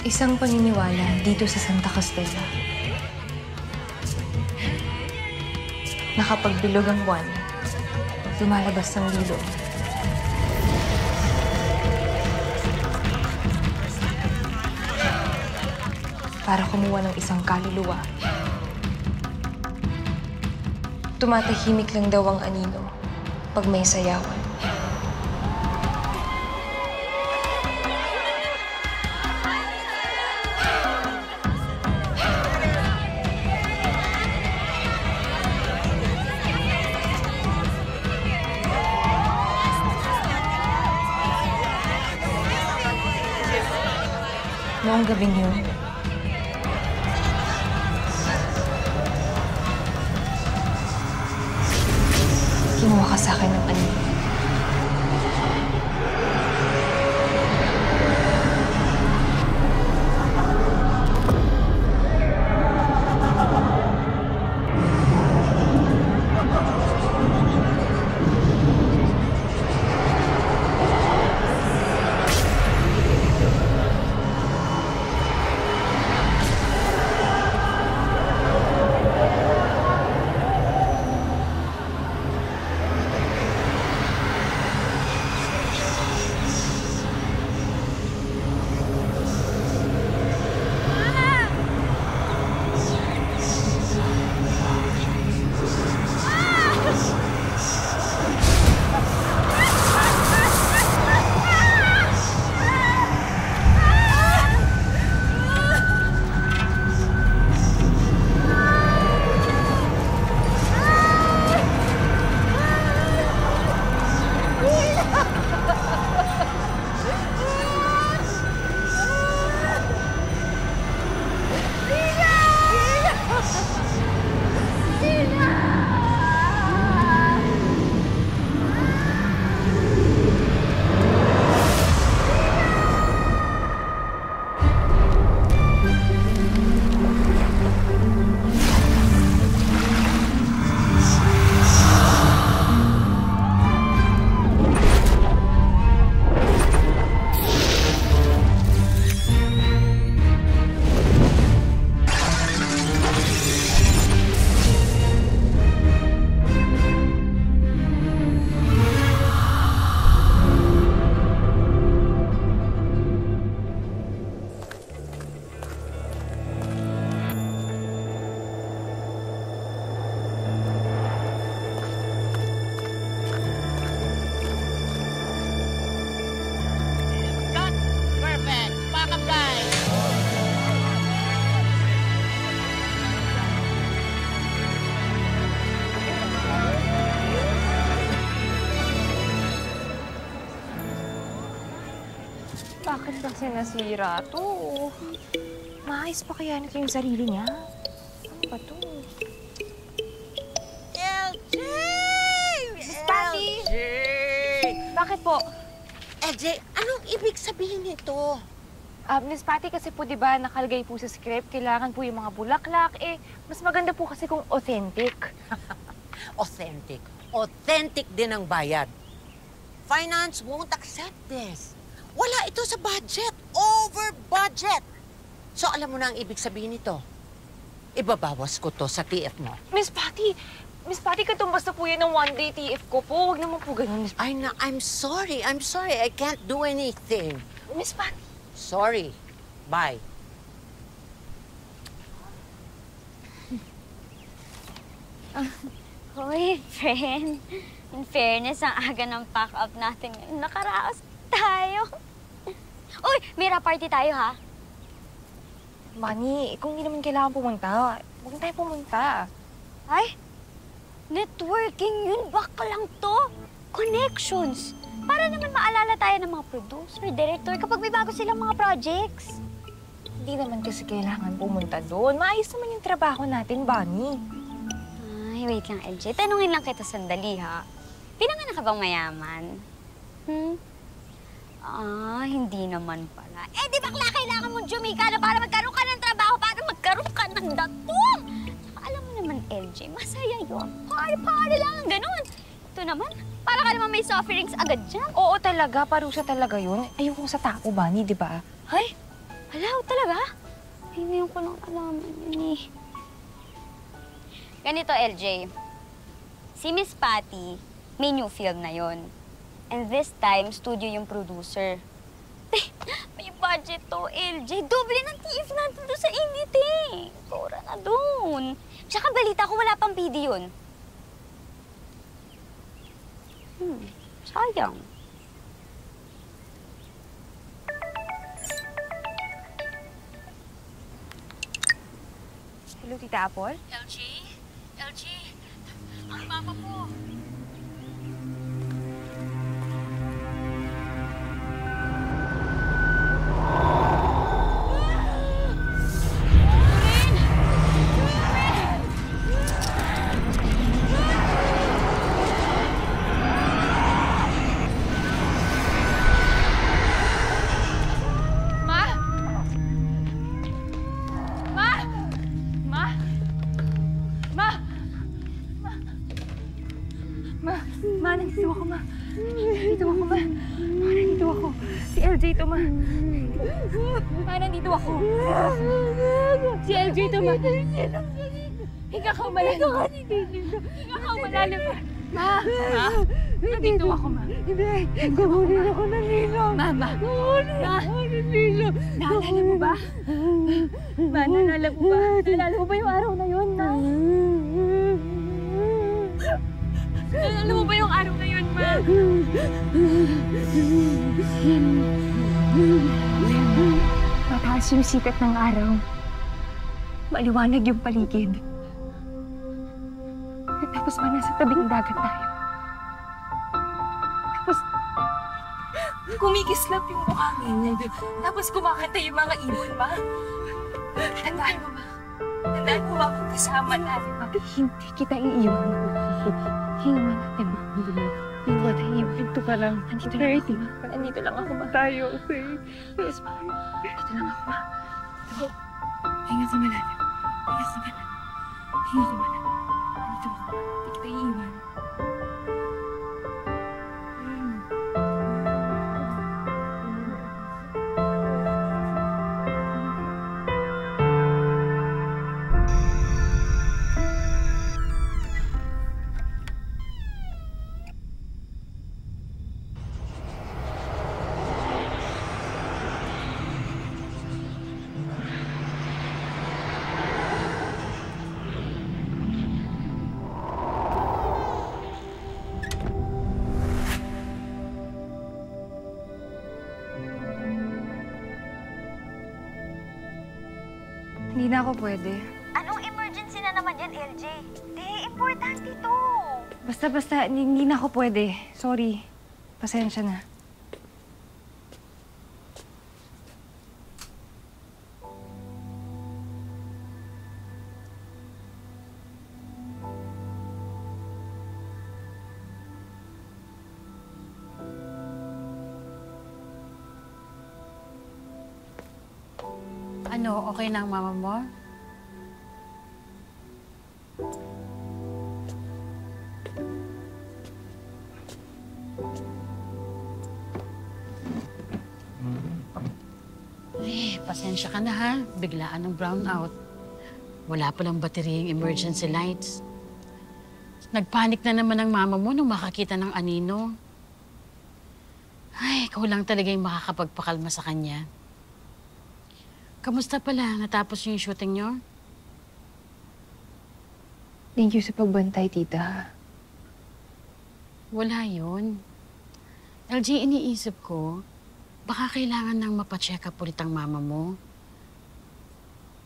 Isang paniniwala dito sa Santa Castella na kapag bilog ang buwan, lumalabas ng lilo. Para kumuha ng isang kaluluwa. Tumatahimik lang daw ang anino pag may sayawan. Noong gabing yun, kinuha ka sa akin ng anino. Bakit kasi nasira to? Maayos pa kaya nito yung sarili niya? Ano ba to? LJ! Miss Patty! LJ! Bakit po? LJ, anong ibig sabihin nito? Miss Patty, kasi po diba nakalagay po sa script, kailangan po yung mga bulaklak. Mas maganda po kasi kung authentic. Authentic. Authentic din ang bayad. Finance won't accept this. Wala ito sa budget. Over budget. So, alam mo na ang ibig sabihin nito. Ibabawas ko to sa TF mo. Miss Patty, katumbas na po yan ng one-day TF ko po. Huwag naman po ganun, Miss Patty. I'm sorry. I can't do anything. Miss Patty. Sorry. Bye. Hoy, friend. In fairness, ang aga ng pack-up natin. Nakaraos tayo. Uy, Mira, party tayo, ha? Manny, kung hindi naman kailangan pumunta, huwag tayo pumunta. Ay, networking yun. Baka lang to. Connections. Para naman maalala tayo ng mga producer, director kapag may bago silang mga projects. Hindi naman kasi kailangan pumunta doon. Maayos naman yung trabaho natin, Bunny. Ay, wait lang, LJ. Tanungin lang kita sandali, ha? Pinanganak ka bang mayaman? Hindi naman pala. Di bakla kailangan mong jumika na para magkaroon ka ng trabaho, para magkaroon ka ng datong! Saka alam mo naman, LJ, masaya yun. Party lang, ganun. Ito naman, para ka naman may sufferings agad dyan. Oo talaga, parusa talaga yun. Ayoko sa tao, Bunny, di ba? Ay, Hala, talaga? Ay, ngayon ko lang alaman yun eh. Ganito, LJ. Si Miss Patty, may new film na yon. And this time, studio yung producer. May budget to, LJ. Doble ng TF natin doon sa init eh. Tora na doon. Tsaka balita ko wala pang video yun. Sayang. Hello, Tita Apple? LJ? LJ? Ang mama mo. Nandito ako, Ma. Nandito ako, Ma. Ma, nandito ako. Si LJ to, Ma. Ma, nandito ako. Si LJ to, Ma. Hinga ka malalim. Hinga ka malalim, Ma. Ma, nandito ako, Ma. Hindi, kukunin ako ng Nilo. Ma. Kukunin ako ng Nilo. Naalala mo ba? Ma, naalala mo ba? Naalala mo ba yung araw na yun, Ma? Naalala mo ba yung araw na yun, Ma? Mataas yung sikat ng araw. Maliwanag yung paligid. Tapos ma, nasa tabing dagat tayo. Tapos, kumikislap yung buhangin. Tapos kumakanta yung mga ibon, Ma. Tandaan mo, Ma. Tandaan mo, Ma, magkasama natin, Ma. Hindi kita iiwan. Hinuman natin, Ma. Hinuman tayo. Ito ka lang. Nandito lang ako, Ma. Nandito lang ako, Ma. Tayo, okay? Yes, Ma. Nandito lang ako, Ma. Ito. Hinga ka malalim. Hinga ka malalim. Hinga ka malalim. Nandito ako, Ma. Hindi kita iiwan. Hindi na ako pwede. Anong emergency na naman yan, LJ? Di, importante to. Basta, hindi na ako pwede. Sorry. Pasensya na. Ano, okay na ang mama mo? Pasensya ka na ha. Biglaan ng brownout. Wala palang baterya yung emergency lights. Nagpanik na naman ang mama mo nung makakita ng anino. Ay, ikaw lang talaga yung makakapagpakalma sa kanya. Kamusta pala? Natapos yung shooting niyo? Thank you sa pagbantay, tita. Wala yun. LG, iniisip ko, baka kailangan nang mapacheck up ulit ang mama mo.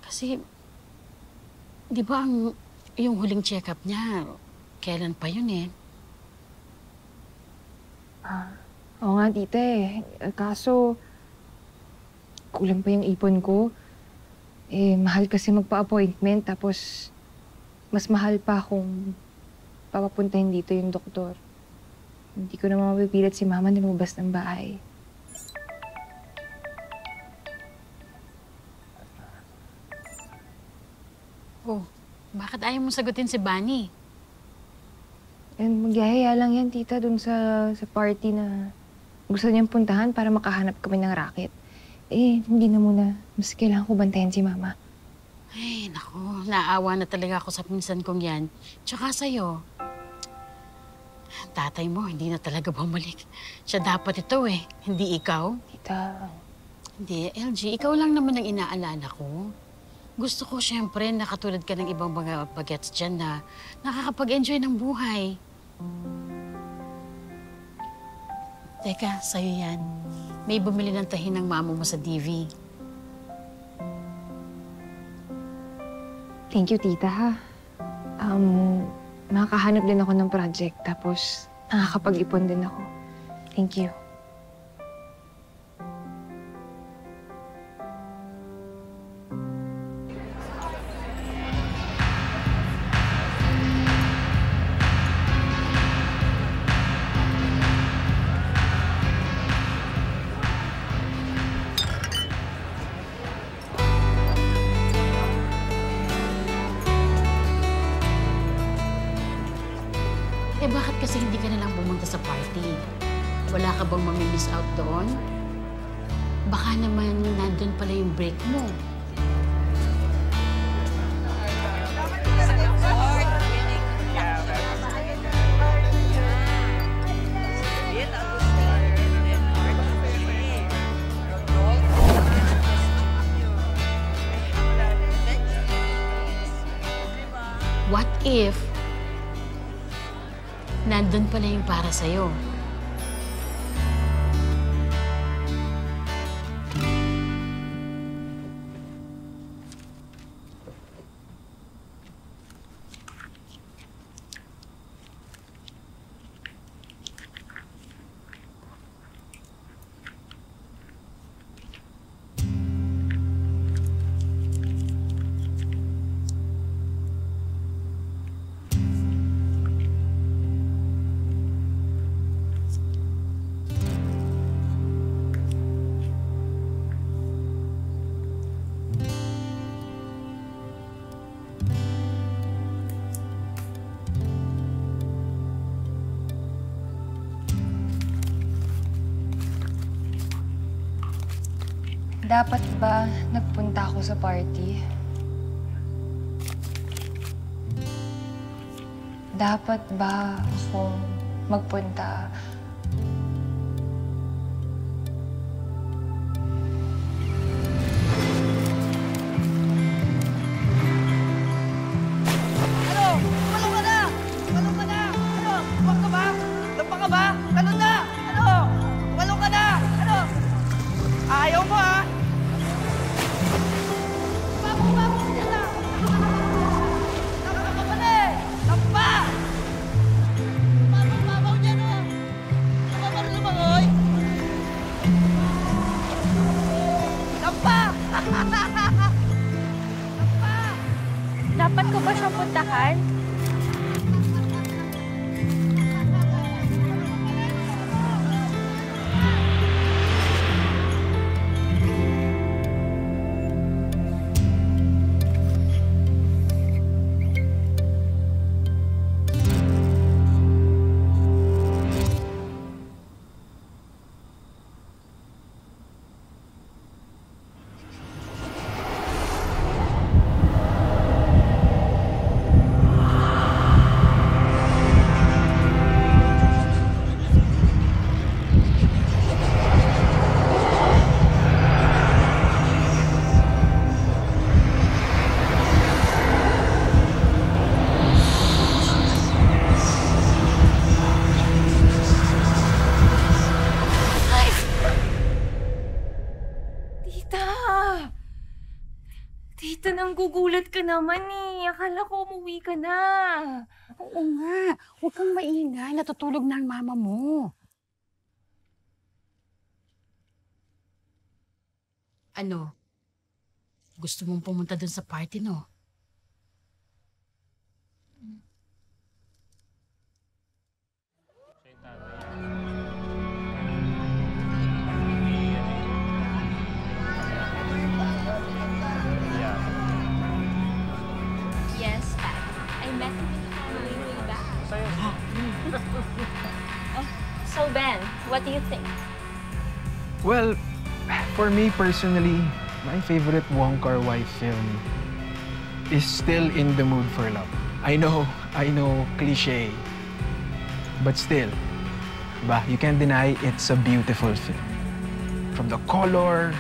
Kasi, di ba yung huling check up niya, kailan pa yun eh? Oo nga, tita eh. Kaso, kulang pa yung ipon ko. Mahal kasi magpa-appointment. Tapos, mas mahal pa kung papapuntahin dito yung doktor. Hindi ko naman mapipilit si mama na lumabas ng bahay. Oh, bakit ayaw mo sagutin si Bunny? Magyayaya lang yan, tita, dun sa party na gusto niyang puntahan para makahanap kami ng racket. hindi na muna. Mas kailangan ko bantayan si Mama. Ay, naku, naawa na talaga ako sa pinsan kong yan. Tsaka sa'yo. Tatay mo, hindi na talaga bumalik. Siya dapat ito eh, hindi ikaw. Tita, Hindi, LG, ikaw lang naman ang inaalala ko. Gusto ko siyempre na katulad ka ng ibang mga bagets dyan na nakakapag-enjoy ng buhay. Teka, sa'yo yan. May bumili ng tahin ng mama mo sa DV. thank you, Tita, ha. Makakahanap din ako ng project, tapos nakakapag-ipon din ako. Thank you. Eh bakit kasi hindi ka na lang pumunta sa party? Wala ka bang mamimiss out doon? Baka naman nandun pala yung break mo. What if nandun pala yung para sa'yo? Dapat ba nagpunta ako sa party? Dapat ba akong magpunta? Dapat ko ba siyang puntahan? Tita, nanggugulat ka naman eh. Akala ko umuwi ka na. Oo nga. Huwag kang maingay. Natutulog na ang mama mo. Ano? Gusto mong pumunta dun sa party, no? Yes, Pat. I met him way back. So Ben, what do you think? Well, For me personally, my favorite Wong Kar-wai film is Still in the Mood for Love. I know, cliche. But still, diba, you can't deny it's a beautiful film. From the color,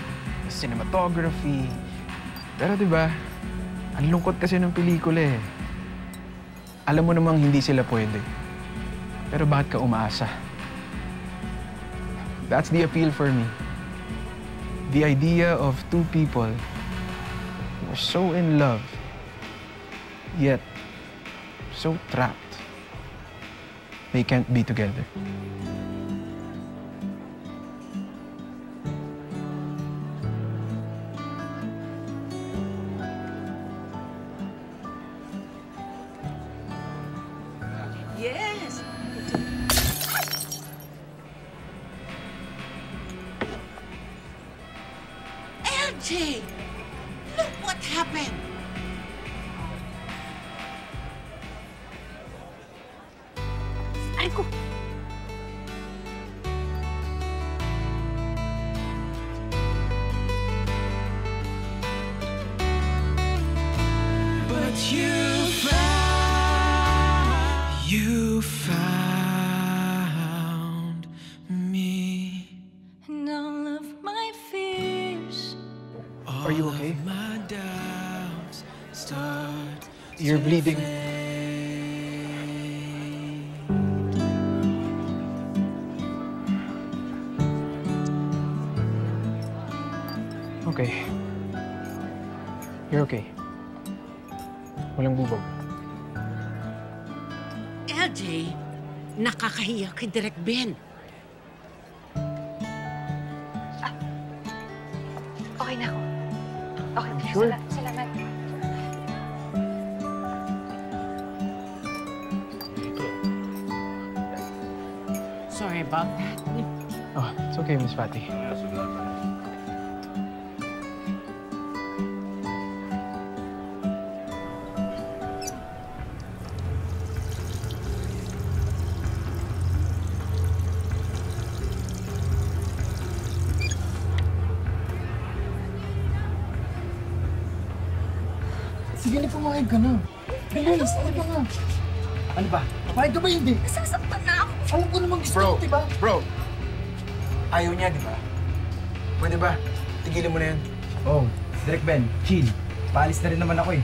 the cinematography. Pero diba, ang lungkot kasi ng pelikula eh. Alam mo namang hindi sila pwede. Pero bakit ka umaasa? That's the appeal for me. The idea of two people who are so in love, yet so trapped. They can't be together. Yes. LJ, look what happened. Aray ko! You found me. And all of my fears. Are you okay? My doubts start You're bleeding. Okay. You're okay. Walang bubog. LJ, nakakahiya kay Direk Ben. Okay na ako. Okay, Sure? Salamat. Sorry about that. Oh, it's okay, Miss Patty. Sige na, pumayag ka na. Bilis, ano ba nga? Ano ba? Papayag ka ba hindi? Nasasaktan na ako! Alam ko namang gusto mo, diba? Bro! Ayaw niya, di ba? Pwede ba? Tigilan mo na yan. Oh, Direk Ben, chill. Paalis na rin naman ako eh.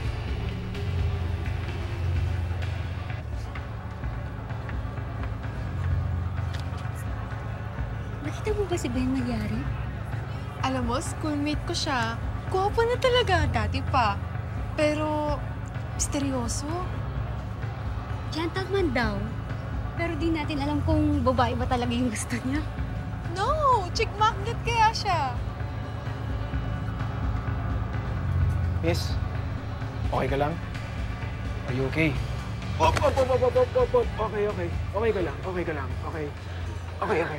Nakita mo ba si Ben Magyari? Alam mo, schoolmate ko siya. Gwapo na talaga, dati pa. Pero, misteryoso. Gentleman daw. Pero di natin alam kung babae ba talaga yung gusto niya. No! Chick magnet kaya siya. Miss, okay ka lang? Are you okay? Op. Okay. Okay ka lang. Okay. Okay.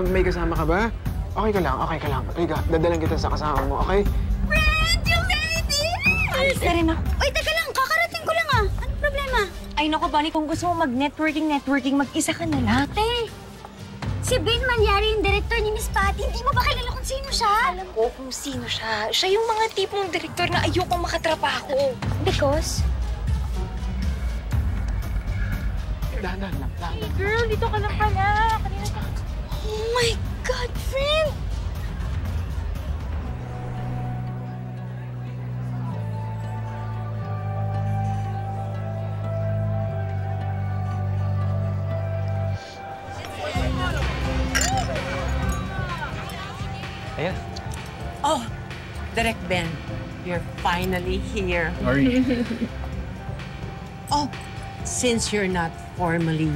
May kasama ka ba? Okay ka lang. Riga, dadalan kita sa kasama mo, okay? Friend, you made it! Alis na rin ako. Uy, teka lang. Kakarating ko lang ah. Anong problema? Ay, naku, Bonnie, kung gusto mo mag-networking, mag-isa ka na lang. Ate, si Ben Magyari yung director ni Miss Patty. Hindi mo ba kilala kung sino siya? Alam ko kung sino siya. Siya yung mga tipong direktor na ayokong makatrabaho. Because? Dahan lang. Hey, girl, dito ka lang pala. Kanina ka. Oh my God, friend! Ayan. Oh, Direk Ben, you're finally here. Sorry. Oh, since you're not formally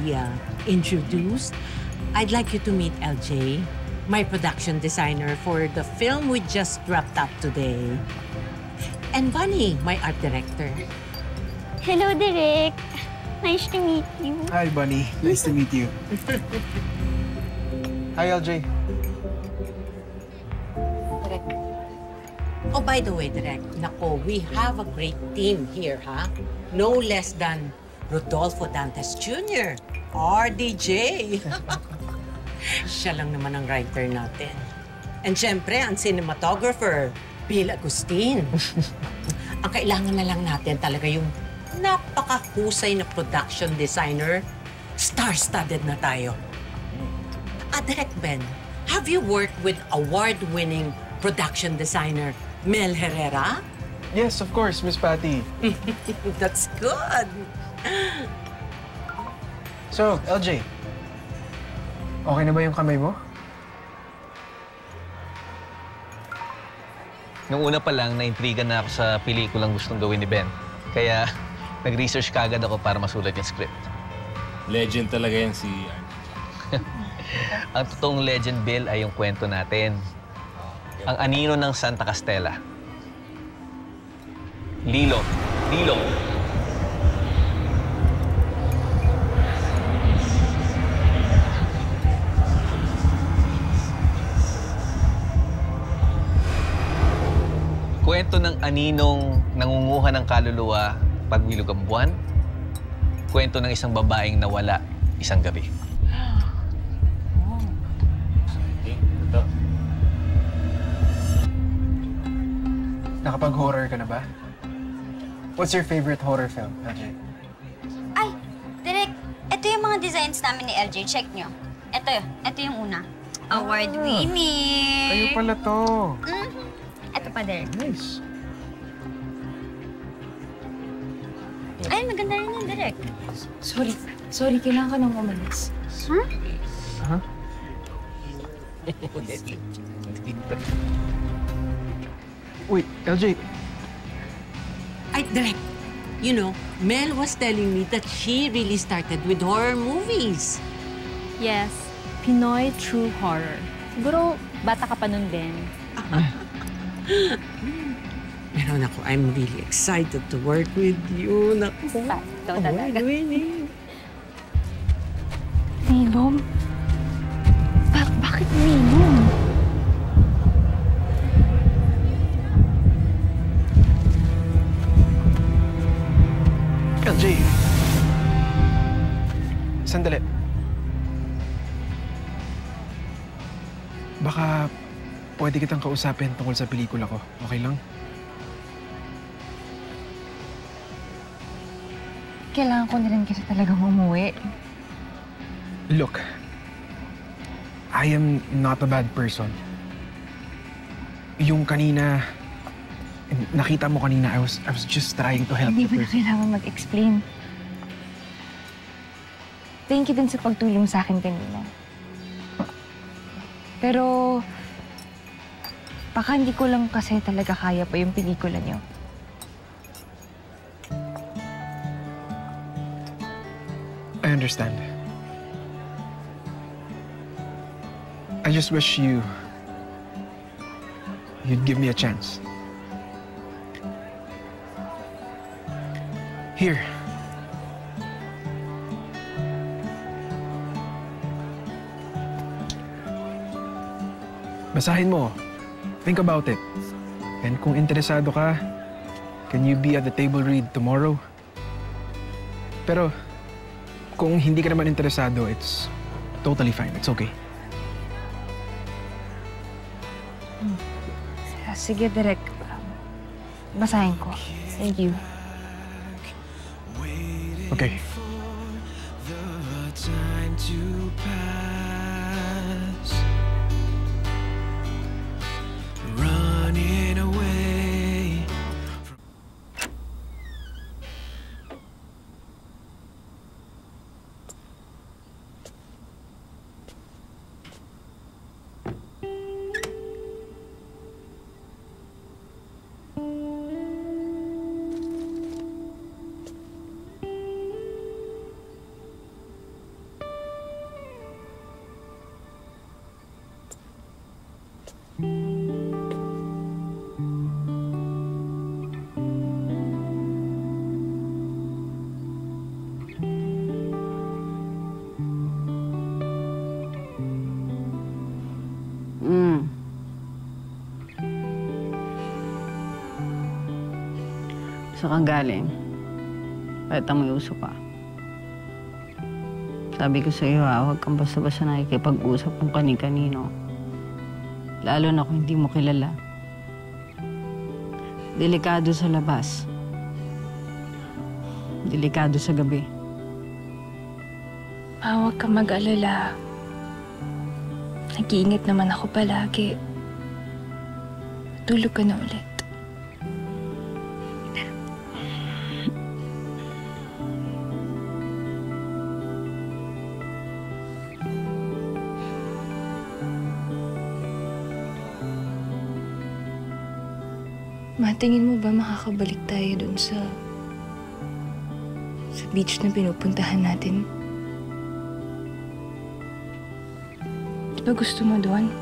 introduced, I'd like you to meet LJ, my production designer for the film we just wrapped up today. And Bunny, my art director. Hello, Direk. Nice to meet you. Hi, Bunny. Nice to meet you. Hi, LJ. Oh, by the way, Direk, nako, we have a great team here, ha? No less than Rodolfo Dantes Jr., RDJ. Siya lang naman ang writer natin. And syempre, ang cinematographer, Bill Agustin. Ang kailangan na lang natin talaga yung napakahusay na production designer. Star-studded na tayo. Direk Ben, have you worked with award-winning production designer Mel Herrera? Yes, of course, Miss Patty. That's good. So, LJ, okay na ba yung kamay mo? Nung una pa lang, naintriga na ako sa pelikulang gustong gawin ni Ben. Kaya, nag-research kagad ako para masulat yung script. Legend talaga yan si... Ang totoong legend, Bill, ay yung kwento natin. Ang anino ng Santa Castella. Lilo. Lilo. Kwento ng aninong nangunguha ng kaluluwa pagwilog ang buwan. Kwento ng isang babaeng nawala isang gabi. Nakapag-horror ka na ba? What's your favorite horror film, LJ? Ay, Direk, ito yung mga designs namin ni LJ. Check nyo. Ito yung una. Award-winning. Kayo pala to. Ito pa, Direk. Nice. Ay, maganda rin yung Direk. Sorry, kailangan ka nang umalis. Huh? Wait, LJ. Ay, Direk, you know, Mel was telling me that she really started with horror movies. Yes, Pinoy true horror. Siguro, bata ka pa nun din. Pero naku, I'm really excited to work with you. Naku, award-winning. Minom? Bakit minom? LJ. Sandali. Baka pwede kitang kausapin tungkol sa pelikula ko. Okay lang? Kailangan ko na rin kasi talagang umuwi. Look, I am not a bad person. Yung kanina, nakita mo kanina, I was just trying to help Hindi the mo na person. kailangan mag-explain. Thank you din sa pagtulong sa akin kanina. Pero, baka hindi ko lang kasi talaga kaya pa yung pelikula niyo. I understand. I just wish you'd give me a chance. Here. Basahin mo. Think about it. And kung interesado ka, can you be at the table read tomorrow? Pero kung hindi ka naman interesado, it's totally fine. It's okay. Sige, Direk. Basahin ko. Thank you. Okay. The time to pass, running away. Saan ka galing? Kahit ang may uso ka. Sabi ko sa iyo, huwag kang basta-basta nakikipag-usap kung kani-kanino. Lalo na kung hindi mo kilala. Delikado sa labas. Delikado sa gabi. Huwag kang mag-alala. Nag-iingat naman ako palagi. Tulog ka na ulit. Matingin mo ba makakabalik tayo dun sa beach na pinupuntahan natin? Di ba gusto mo doon?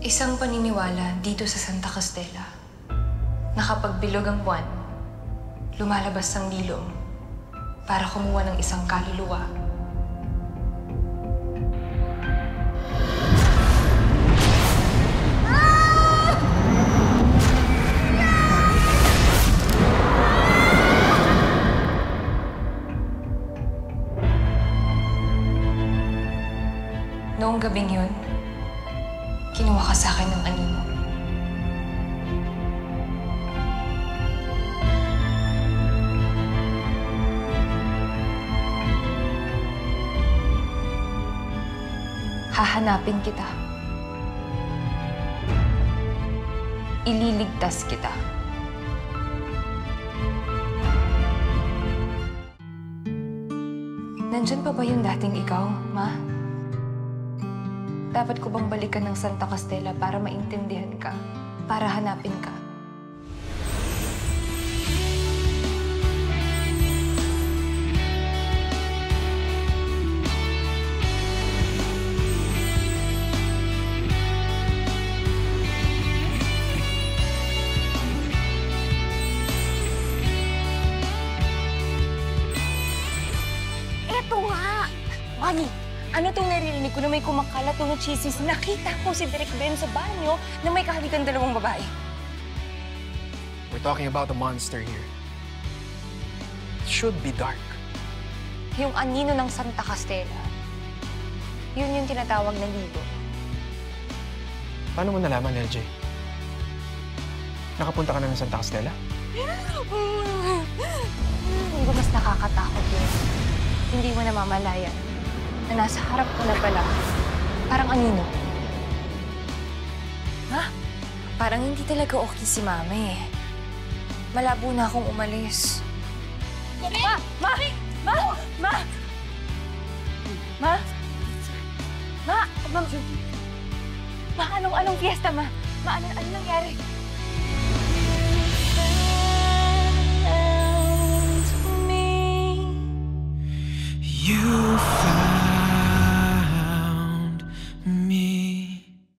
Isang paniniwala dito sa Santa Castella na kapag bilog ang buwan, lumalabas ang lilom para kumuha ng isang kaluluwa. Noong gabing yun, kinuha ka sa akin ng anino. Hahanapin kita. Ililigtas kita. Nandyan pa ba yung dating ikaw, Ma? Dapat ko bang balikan ng Santa Castella para maintindihan ka? Para hanapin ka? Ano tong naririnig ko na may kumakalat o chismis? Nakita ko si Direk Ben sa banyo na may kahalikan dalawang babae. We're talking about a monster here. It should be dark. Yung anino ng Santa Castella, yun yung tinatawag na ligo. Paano mo nalaman, LJ? Nakapunta ka na ng Santa Castella? Hindi ba mas nakakatakot yun? Hindi mo namamalayan na nasa harap ko na pala. Parang anino. Ha? Parang hindi talaga okay si Mama eh. Malabo na akong umalis. Ma! Ma! Ma! Ma! Ma! Ma! Ma! Ma! Anong fiesta, Ma? Ma, ano nangyari?